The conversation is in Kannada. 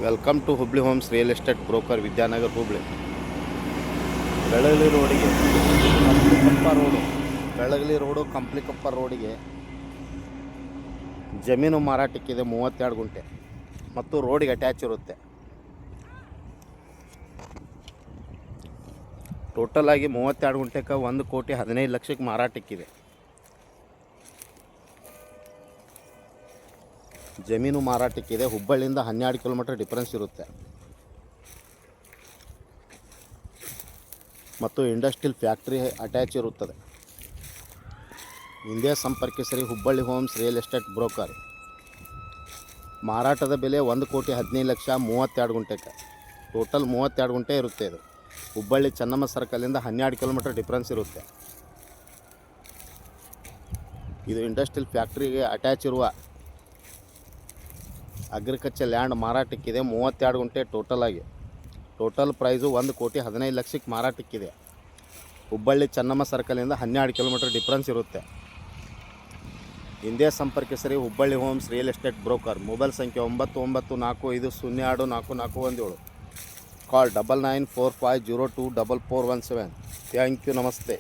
Welcome to Hubli homes real estate broker Vidyanagar Hubli. Belagali ರೋಡಿಗೆ ಕಂಪ್ಲಿಕಪ್ಪ ರೋಡು ಬೆಳಗಲಿ ರೋಡು ಕಂಪ್ಲಿಕಪ್ಪ ರೋಡಿಗೆ ಜಮೀನು ಮಾರಾಟಕ್ಕಿದೆ 32 ಗುಂಟೆ ಮತ್ತು ರೋಡಿಗೆ ಅಟ್ಯಾಚ್ ಇರುತ್ತೆ. ಟೋಟಲ್ ಆಗಿ 32 ಗುಂಟೆಗೆ 1,15,00,000 ಮಾರಾಟಕ್ಕಿದೆ. ಜಮೀನು ಮಾರಾಟಕ್ಕಿದೆ. ಹುಬ್ಬಳ್ಳಿಯಿಂದ 12 ಕಿಲೋಮೀಟರ್ ಡಿಫರೆನ್ಸ್ ಇರುತ್ತೆ ಮತ್ತು ಇಂಡಸ್ಟ್ರಿಯಲ್ ಫ್ಯಾಕ್ಟ್ರಿ ಅಟ್ಯಾಚ್ ಇರುತ್ತದೆ. ಹಿಂದೆ ಸಂಪರ್ಕಿಸಿರಿ Hubballi homes real estate broker. ಮಾರಾಟದ ಬೆಲೆ 1,15,00,000 32 ಗುಂಟೆಗೆ. ಟೋಟಲ್ 32 ಗುಂಟೆ ಇರುತ್ತೆ. ಇದು ಹುಬ್ಬಳ್ಳಿ ಚೆನ್ನಮ್ಮ ಸರ್ಕಲಿಂದ 12 ಕಿಲೋಮೀಟರ್ ಡಿಫರೆನ್ಸ್ ಇರುತ್ತೆ. ಇದು ಇಂಡಸ್ಟ್ರಿಯಲ್ ಫ್ಯಾಕ್ಟ್ರಿಗೆ ಅಟ್ಯಾಚ್ ಇರುವ ಅಗ್ರಿಕಲ್ಚರ್ ಲ್ಯಾಂಡ್ ಮಾರಾಟಕ್ಕಿದೆ. 32 ಗುಂಟೆ ಟೋಟಲ್ ಪ್ರೈಸು 1,15,00,000 ಮಾರಾಟಕ್ಕಿದೆ. ಹುಬ್ಬಳ್ಳಿ ಚೆನ್ನಮ್ಮ ಸರ್ಕಲಿಂದ 12 ಕಿಲೋಮೀಟರ್ ಡಿಫರೆನ್ಸ್ ಇರುತ್ತೆ. ಹಿಂದೆ ಸಂಪರ್ಕಿಸಿರಿ Hubballi homes real estate broker. Mobile ಸಂಖ್ಯೆ 9945024417. ಕಾಲ್ 9945024417. Thank you. ನಮಸ್ತೆ.